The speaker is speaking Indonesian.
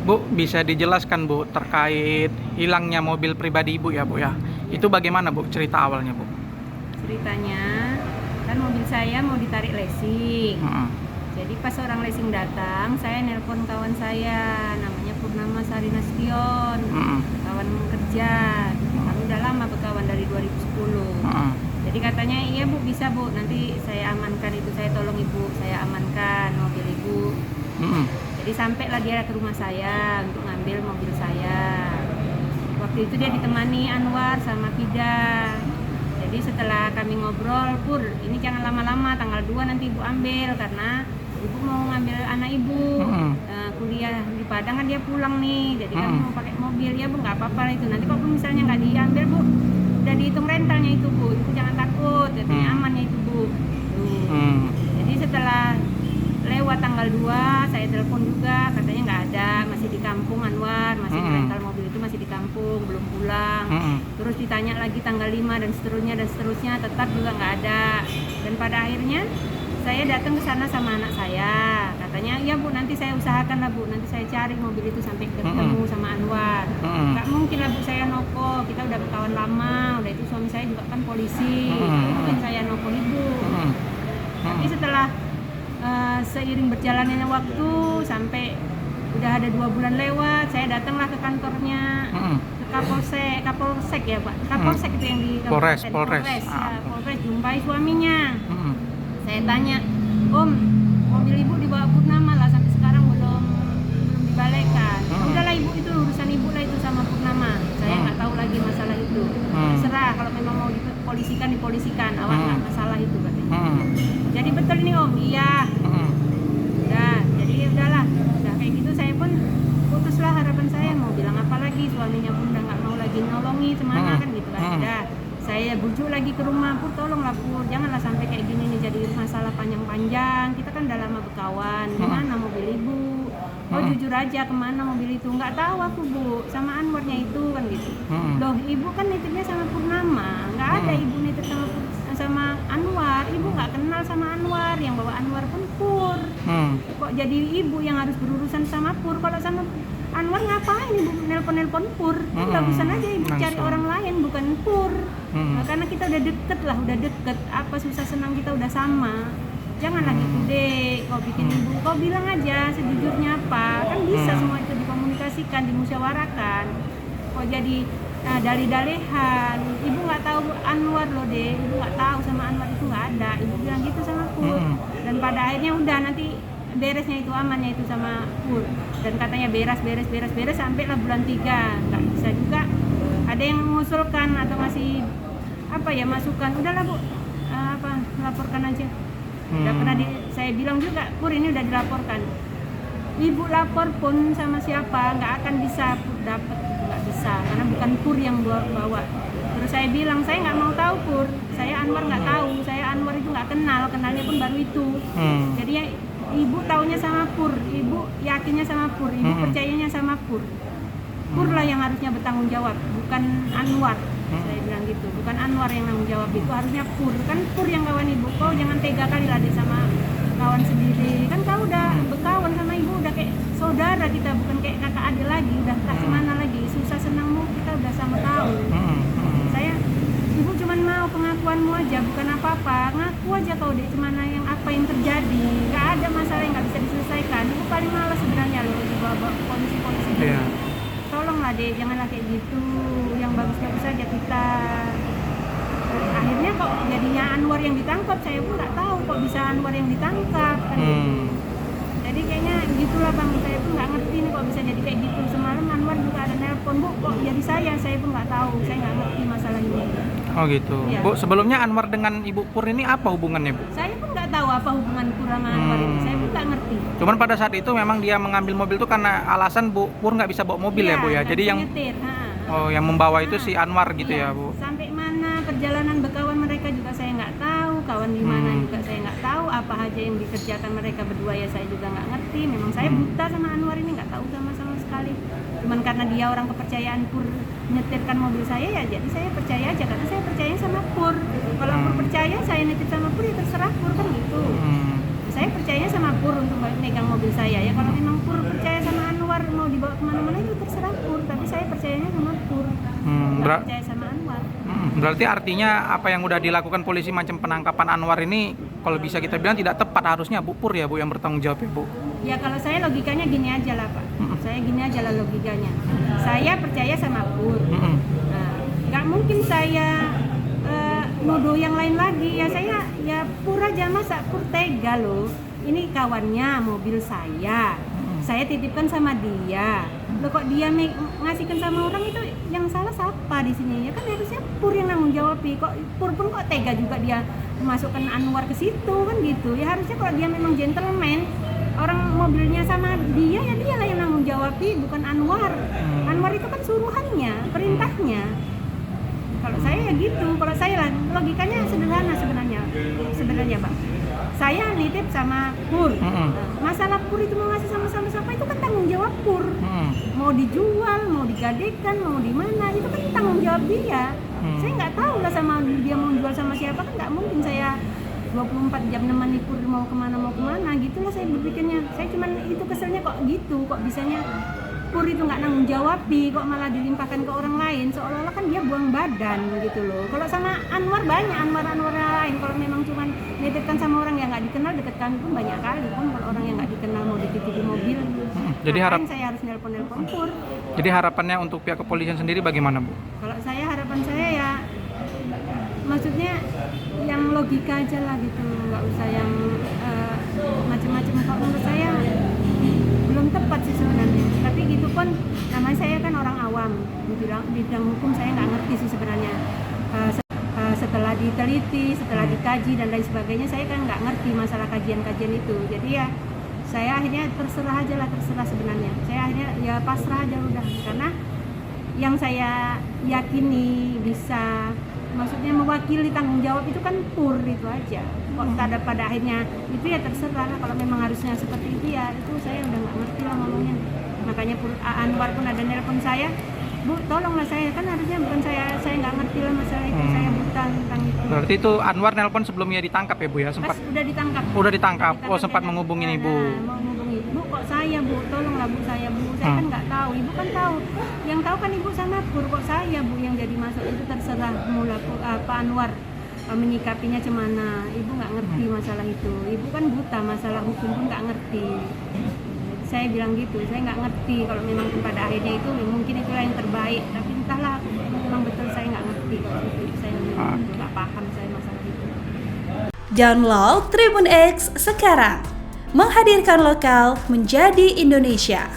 Bu, bisa dijelaskan Bu terkait hilangnya mobil pribadi Ibu ya Bu ya. Itu bagaimana Bu cerita awalnya Bu? Ceritanya kan mobil saya mau ditarik leasing. Mm-mm. Jadi pas orang leasing datang, saya nelpon kawan saya namanya Purnama Sari Nasution. Mm-mm. Kawan kerja. Kami udah lama berkawan dari 2010. Mm-mm. Jadi katanya iya Bu, bisa Bu, nanti saya amankan itu, saya tolong Ibu, saya amankan mobil Ibu. Mm-mm. Jadi sampailah dia ke rumah saya untuk ngambil mobil saya. Waktu itu dia ditemani Anwar sama Pida. Jadi setelah kami ngobrol, Pur, ini jangan lama-lama, tanggal 2 nanti Ibu ambil karena Ibu mau ngambil anak Ibu. Kuliah di Padang kan dia pulang nih, jadi kami mau pakai mobil ya Bu, nggak apa-apa itu. Nanti kalau misalnya nggak diambil Bu, udah dihitung rentalnya itu Bu, Ibu jangan takut, katanya amannya itu Bu. Jadi setelah lewat tanggal 2 saya telepon juga, katanya nggak ada, masih di kampung Anwar, masih di rental mobil itu masih di kampung, belum pulang. Terus ditanya lagi tanggal 5 dan seterusnya tetap juga nggak ada. Dan pada akhirnya saya datang ke sana sama anak saya, katanya iya Bu, nanti saya usahakan lah Bu, nanti saya cari mobil itu sampai ketemu sama Anwar. Nggak mungkin lah Bu saya noko, kita udah berkawan lama, udah itu suami saya juga kan polisi, mungkin saya noko Ibu. Tapi setelah seiring berjalannya waktu sampai udah ada 2 bulan lewat, saya datanglah ke kantornya, ke Kapolsek ya Pak, Kapolsek itu yang di Polres. ya, Polres, jumpai suaminya. Saya tanya, Om, mobil Ibu dibawa Purnama lah, sampai sekarang belum dibalaikan. Udahlah Ibu, itu urusan Ibu lah itu sama Purnama, saya nggak tahu lagi masalah itu. Terserah, kalau memang mau dipolisikan, awak nggak masalah itu katanya. Jadi betul nih Om, iya. Udah, jadi udahlah, udah kayak gitu saya pun putuslah harapan saya, mau bilang apa lagi, suaminya pun udah nggak mau lagi nolongi semana kan gitu kan. Udah, saya bujuk lagi ke rumah, Pur tolonglah Pur, janganlah sampai kayak gini nih jadi masalah panjang-panjang, kita kan udah lama berkawan, gimana mobil Ibu? Oh jujur aja, kemana mobil itu? Nggak tahu aku Bu, sama Anwarnya itu kan gitu. Loh Ibu kan nitipnya sama Purnama, nggak ada Ibu nitip sama Anwar, Ibu nggak kenal sama Anwar, yang bawa Anwar pun Pur. Kok jadi Ibu yang harus berurusan sama Pur? Kalau sama Anwar ngapain Ibu nelpon Pur? Bagusan aja Ibu cari orang lain, bukan Pur. Nah, karena kita udah deket, apa susah senang kita udah sama. Janganlah gitu deh, kau bikin Ibu, kau bilang aja sejujurnya apa, kan bisa semua itu dikomunikasikan, dimusyawarahkan. Kok jadi dalih-dalihan, Ibu nggak tahu Anwar loh deh, Ibu nggak tahu sama Anwar itu nggak ada, Ibu bilang gitu sama Pur. Dan pada akhirnya udah nanti beresnya itu, amannya itu sama Pur. Dan katanya beres sampai lah bulan 3, nggak bisa juga. Ada yang mengusulkan atau masih apa ya, masukan, udahlah Bu, laporkan aja. Udah pernah saya bilang juga, Pur ini udah dilaporkan. Ibu lapor pun sama siapa nggak akan bisa Pur dapat, nggak bisa, karena bukan Pur yang bawa. Terus saya bilang saya nggak mau tahu Pur, saya Anwar nggak tahu, saya Anwar itu nggak kenalnya pun baru itu. Jadi ya, Ibu taunya sama Pur, Ibu yakinnya sama Pur, Ibu percayanya sama Pur. Pur lah yang harusnya bertanggung jawab, bukan Anwar. Saya bilang gitu, bukan Anwar yang tanggung jawab, itu harusnya Pur. Kan Pur yang kawan Ibu, kau jangan tega kali lah deh sama kawan sendiri. Kan kau udah berkawan sama Ibu, udah kayak saudara kita, bukan kayak kakak adik lagi, udah kasih mana lagi, susah senangmu kita udah sama tahu. Ibu cuma mau pengakuanmu aja, bukan apa-apa, ngaku aja kau deh cemana yang apa yang terjadi. Gak ada masalah yang gak bisa diselesaikan. Ibu paling malas sebenarnya loh dibawa polisi-polisi. Tolonglah deh, janganlah kayak gitu, yang bagus-bagus aja kita. Akhirnya kok jadinya Anwar yang ditangkap, saya pun nggak tahu kok bisa Anwar yang ditangkap kan. Jadi kayaknya gitulah Bang, saya pun nggak ngerti nih kok bisa jadi kayak gitu. Semalam Anwar juga ada nelpon, Bu, kok jadi saya pun nggak tahu, saya nggak ngerti masalah ini. Oh gitu. Ya. Bu, sebelumnya Anwar dengan Ibu Pur ini apa hubungannya Bu? Saya pun nggak tahu apa hubungan Pur sama Anwar itu, saya pun nggak ngerti. Cuman pada saat itu memang dia mengambil mobil itu karena alasan Bu Pur nggak bisa bawa mobil ya Bu ya. Jadi yang nyetir, yang membawa itu si Anwar gitu ya Bu. Sampai mana perjalanan berkawan mereka juga saya nggak tahu, kawan di mana juga saya nggak tahu, apa aja yang dikerjakan mereka berdua ya saya juga nggak ngerti. Memang saya buta sama Anwar ini, nggak tahu sama sekali. Cuman karena dia orang kepercayaan Pur nyetirkan mobil saya ya, jadi saya percaya aja karena saya percaya sama Pur. Kalau Pur percaya saya nyetir sama Pur ya terserah Pur kan gitu. Saya percaya sama Pur untuk megang mobil saya ya. Kalau memang Pur percaya sama Anwar mau dibawa Pur, tapi saya percayanya sama Pur. Hmm, Nggak percaya sama Anwar. Berarti artinya apa yang udah dilakukan polisi macam penangkapan Anwar ini kalau bisa kita bilang tidak tepat, harusnya Bu Pur ya Bu yang bertanggung jawab ya Bu. Ya kalau saya logikanya gini aja lah Pak. Saya gini aja lah logikanya. Saya percaya sama Pur. Nah, nggak mungkin saya nuduh yang lain lagi. Ya saya ya Pur aja, masa Pur tega loh. Ini kawannya mobil saya. Saya titipkan sama dia. Loh kok dia ngasihkan sama orang, itu yang salah siapa di sini? Ya kan harusnya Pur yang nanggung jawab. Kok Pur pun kok tega juga dia memasukkan Anwar ke situ kan gitu. Ya harusnya kalau dia memang gentleman, orang mobilnya sama dia, ya dia lah yang nanggung jawab, bukan Anwar. Anwar itu kan suruhannya, perintahnya. Kalau saya ya gitu, kalau saya lah logikanya sederhana sebenarnya Pak. Saya nitip sama Pur. Masalah Pur itu mau ngasih sama siapa itu kan tanggung jawab Pur. Mau dijual, mau digadekan, mau di mana itu kan tanggung jawab dia. Saya nggak tahu lah sama dia mau jual sama siapa, kan nggak mungkin saya 24 jam nemani Pur mau kemana gitulah saya berpikirnya. Saya cuman itu keselnya kok gitu, kok bisanya Pur itu nggak nanggung jawab, kok malah dilimpahkan ke orang lain, seolah-olah kan dia buang badan gitu loh. Kalau sama Anwar banyak Anwar lain, kalau memang cuman nitipkan sama orang yang nggak dikenal, dekat kami pun banyak kali pun kalau orang yang nggak dikenal mau dititipi mobil. Jadi saya harus nelpon Pur. Jadi harapannya untuk pihak kepolisian sendiri bagaimana Bu? Kalau saya harapan saya ya maksudnya yang logika aja lah gitu, nggak usah yang macam-macam. Kalau menurut saya belum tepat sih sebenarnya, tapi gitu pun namanya saya kan orang awam di bidang hukum, saya nggak ngerti sih sebenarnya. Setelah diteliti, setelah dikaji dan lain sebagainya, saya kan nggak ngerti masalah kajian-kajian itu. Jadi ya saya akhirnya terserah sebenarnya. Saya akhirnya ya pasrah aja udah, karena yang saya yakini bisa maksudnya mewakili tanggung jawab itu kan Pur itu aja. Kok pada akhirnya itu ya terserah lah, kalau memang harusnya seperti itu ya itu saya udah nggak ngerti lah ngomongnya. Makanya Anwar pun ada nelpon saya, Bu tolonglah saya, kan harusnya bukan saya nggak ngerti lah masalah itu, saya buta tentang itu. Berarti itu Anwar nelpon sebelumnya ditangkap ya Bu ya? Sempat udah ditangkap. Udah ditangkap. Oh sempat menghubungi Ibu. Mau menghubungi Bu, kok saya Bu, tolonglah Bu saya Bu, saya kan nggak tahu, Ibu kan tahu, yang tahu kan Ibu sama Pur, kok saya Bu yang jadi masuk, itu terserah mula Pak Anwar menyikapinya cemana. Ibu nggak ngerti masalah itu, Ibu kan buta masalah hukum pun nggak ngerti. Saya bilang gitu, saya nggak ngerti, kalau memang pada akhirnya itu mungkin itulah yang terbaik, tapi entahlah memang betul saya nggak ngerti kalau itu, saya nggak paham saya masalah itu. Download Tribun X sekarang, menghadirkan lokal menjadi Indonesia.